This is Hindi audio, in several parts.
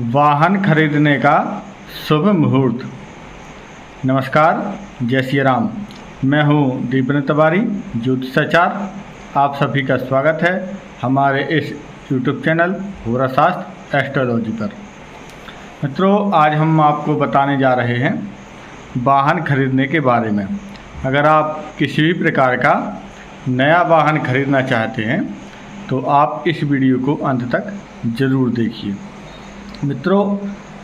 वाहन खरीदने का शुभ मुहूर्त। नमस्कार, जय श्री राम। मैं हूं दीपेंद्र तिवारी, ज्योतिषाचार्य। आप सभी का स्वागत है हमारे इस YouTube चैनल होरा शास्त्र एस्ट्रोलॉजी पर। मित्रों, आज हम आपको बताने जा रहे हैं वाहन खरीदने के बारे में। अगर आप किसी भी प्रकार का नया वाहन खरीदना चाहते हैं तो आप इस वीडियो को अंत तक ज़रूर देखिए। मित्रों,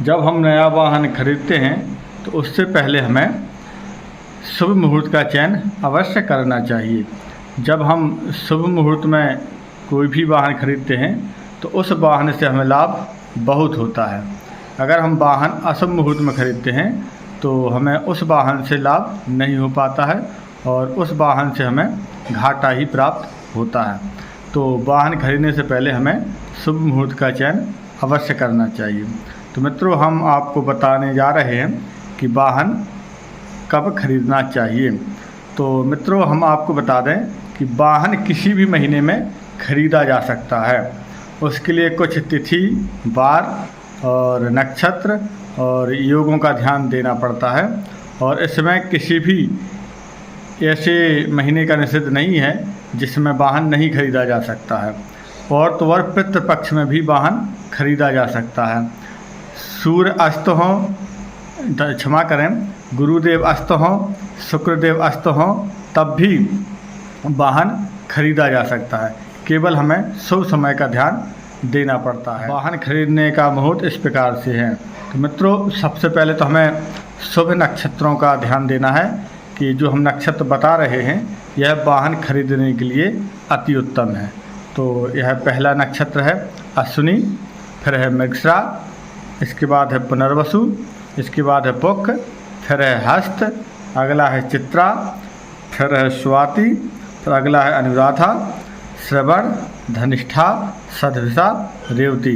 जब हम नया वाहन खरीदते हैं तो उससे पहले हमें शुभ मुहूर्त का चयन अवश्य करना चाहिए। जब हम शुभ मुहूर्त में कोई भी वाहन खरीदते हैं तो उस वाहन से हमें लाभ बहुत होता है। अगर हम वाहन अशुभ मुहूर्त में खरीदते हैं तो हमें उस वाहन से लाभ नहीं हो पाता है और उस वाहन से हमें घाटा ही प्राप्त होता है। तो वाहन खरीदने से पहले हमें शुभ मुहूर्त का चयन अवश्य करना चाहिए। तो मित्रों, हम आपको बताने जा रहे हैं कि वाहन कब खरीदना चाहिए। तो मित्रों, हम आपको बता दें कि वाहन किसी भी महीने में खरीदा जा सकता है। उसके लिए कुछ तिथि, वार और नक्षत्र और योगों का ध्यान देना पड़ता है और इसमें किसी भी ऐसे महीने का निषेध नहीं है जिसमें वाहन नहीं खरीदा जा सकता है। और तो और पितृपक्ष में भी वाहन खरीदा जा सकता है। सूर्य अस्त हों, क्षमा करें, गुरुदेव अस्त हों, शुक्रदेव अस्त हों, तब भी वाहन खरीदा जा सकता है। केवल हमें शुभ समय का ध्यान देना पड़ता है। वाहन खरीदने का मुहूर्त इस प्रकार से है। तो मित्रों, सबसे पहले तो हमें शुभ नक्षत्रों का ध्यान देना है कि जो हम नक्षत्र बता रहे हैं यह वाहन खरीदने के लिए अति उत्तम है। तो यह पहला नक्षत्र है अश्विनी, फिर है मृगशिरा, इसके बाद है पुनर्वसु, इसके बाद है पुख, फिर है हस्त, अगला है चित्रा, फिर है स्वाति, फिर अगला है अनुराधा, श्रवण, धनिष्ठा, सदभिषा, रेवती।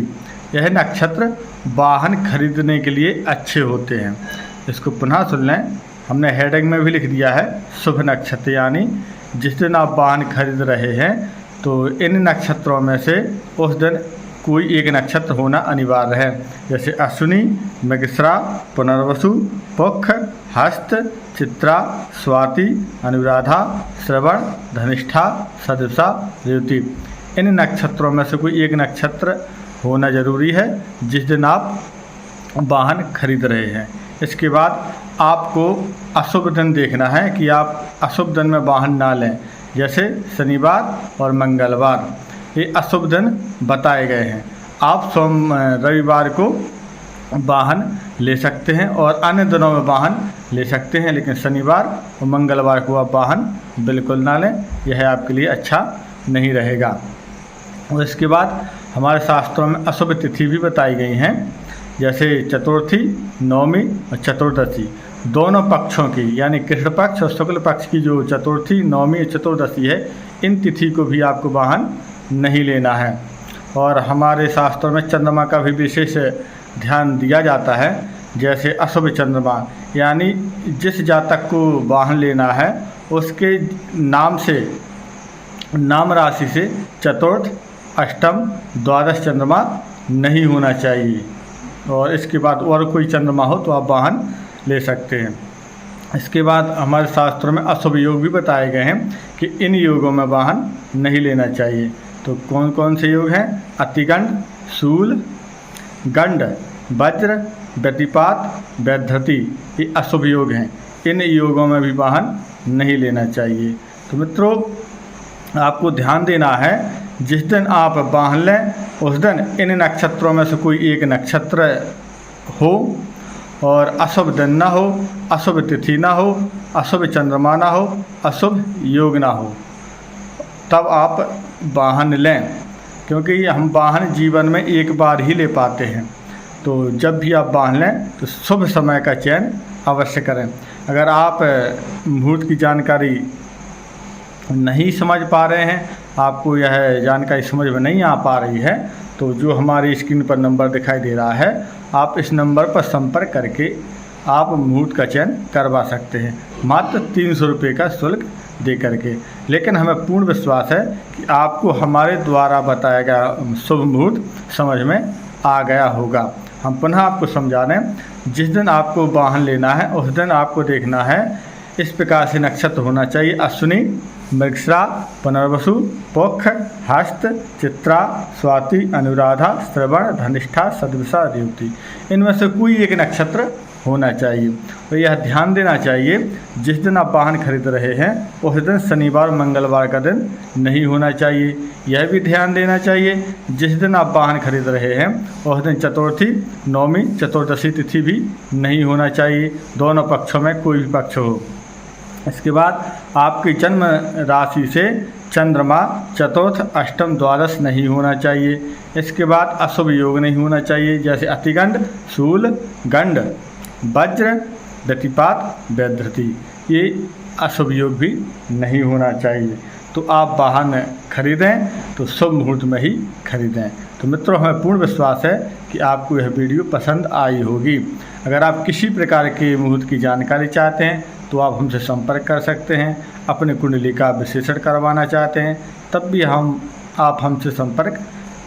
यह नक्षत्र वाहन खरीदने के लिए अच्छे होते हैं। इसको पुनः सुन लें, हमने हेडिंग में भी लिख दिया है शुभ नक्षत्र, यानी जिस दिन आप वाहन खरीद रहे हैं तो इन नक्षत्रों में से उस दिन कोई एक नक्षत्र होना अनिवार्य है। जैसे अश्विनी, मृगशिरा, पुनर्वसु, पुख, हस्त, चित्रा, स्वाति, अनुराधा, श्रवण, धनिष्ठा, सदभिषा, रेवती। इन नक्षत्रों में से कोई एक नक्षत्र होना जरूरी है जिस दिन आप वाहन खरीद रहे हैं। इसके बाद आपको अशुभ दिन देखना है कि आप अशुभ दिन में वाहन ना लें। जैसे शनिवार और मंगलवार, ये अशुभ दिन बताए गए हैं। आप रविवार को वाहन ले सकते हैं और अन्य दिनों में वाहन ले सकते हैं, लेकिन शनिवार और मंगलवार को आप वाहन बिल्कुल ना लें, यह आपके लिए अच्छा नहीं रहेगा। और इसके बाद हमारे शास्त्रों में अशुभ तिथि भी बताई गई हैं, जैसे चतुर्थी, नवमी और चतुर्दशी। दोनों पक्षों की, यानी कृष्ण पक्ष और शुक्ल पक्ष की जो चतुर्थी, नवमी और चतुर्दशी है, इन तिथि को भी आपको वाहन नहीं लेना है। और हमारे शास्त्रों में चंद्रमा का भी विशेष ध्यान दिया जाता है। जैसे अशुभ चंद्रमा, यानी जिस जातक को वाहन लेना है उसके नाम से, नाम राशि से चतुर्थ, अष्टम, द्वादश चंद्रमा नहीं होना चाहिए। और इसके बाद और कोई चंद्रमा हो तो आप वाहन ले सकते हैं। इसके बाद हमारे शास्त्रों में अशुभ योग भी बताए गए हैं कि इन योगों में वाहन नहीं लेना चाहिए। तो कौन कौन से योग हैं? अतिगंड, शूल, गंड, वज्र, व्यतिपात, वैधृति, ये अशुभ योग हैं। इन योगों में भी वाहन नहीं लेना चाहिए। तो मित्रों, आपको ध्यान देना है, जिस दिन आप वाहन लें उस दिन इन नक्षत्रों में से कोई एक नक्षत्र हो और अशुभ दिन ना हो, अशुभ तिथि ना हो, अशुभ चंद्रमा ना हो, अशुभ योग ना हो, तब आप वाहन लें। क्योंकि हम वाहन जीवन में एक बार ही ले पाते हैं। तो जब भी आप वाहन लें तो शुभ समय का चयन अवश्य करें। अगर आप मुहूर्त की जानकारी नहीं समझ पा रहे हैं, आपको यह जानकारी समझ में नहीं आ पा रही है, तो जो हमारी स्क्रीन पर नंबर दिखाई दे रहा है, आप इस नंबर पर संपर्क करके आप मुहूर्त का चयन करवा सकते हैं, मात्र 300 रुपये का शुल्क दे करके। लेकिन हमें पूर्ण विश्वास है कि आपको हमारे द्वारा बताया गया शुभ मुहूर्त समझ में आ गया होगा। हम पुनः आपको समझा दें, जिस दिन आपको वाहन लेना है उस दिन आपको देखना है इस प्रकार से नक्षत्र होना चाहिए: अश्विनी, मृगशिरा, पुनर्वसु, पुख, हस्त, चित्रा, स्वाति, अनुराधा, श्रवण, धनिष्ठा, सदविषा, रेवती। इनमें से कोई एक नक्षत्र होना चाहिए। तो यह ध्यान देना चाहिए, जिस दिन आप वाहन खरीद रहे हैं उस दिन शनिवार मंगलवार का दिन नहीं होना चाहिए। यह भी ध्यान देना चाहिए, जिस दिन आप वाहन खरीद रहे हैं उस दिन चतुर्थी, नवमी, चतुर्दशी तिथि भी नहीं होना चाहिए, दोनों पक्षों में कोई भी पक्ष हो। इसके बाद आपकी जन्म राशि से चंद्रमा चतुर्थ, अष्टम, द्वादश नहीं होना चाहिए। इसके बाद अशुभ योग नहीं होना चाहिए, जैसे अतिगंड, शूल, गंड, वज्र, व्यतिपात, वैधृति, ये अशुभ योग भी नहीं होना चाहिए। तो आप वाहन खरीदें तो शुभ मुहूर्त में ही खरीदें। तो मित्रों, हमें पूर्ण विश्वास है कि आपको यह वीडियो पसंद आई होगी। अगर आप किसी प्रकार के मुहूर्त की जानकारी चाहते हैं तो आप हमसे संपर्क कर सकते हैं। अपने कुंडली का विश्लेषण करवाना चाहते हैं तब भी आप हमसे संपर्क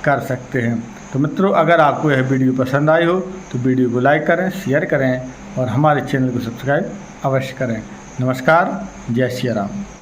कर सकते हैं। तो मित्रों, अगर आपको यह वीडियो पसंद आई हो तो वीडियो को लाइक करें, शेयर करें और हमारे चैनल को सब्सक्राइब अवश्य करें। नमस्कार, जय श्री राम।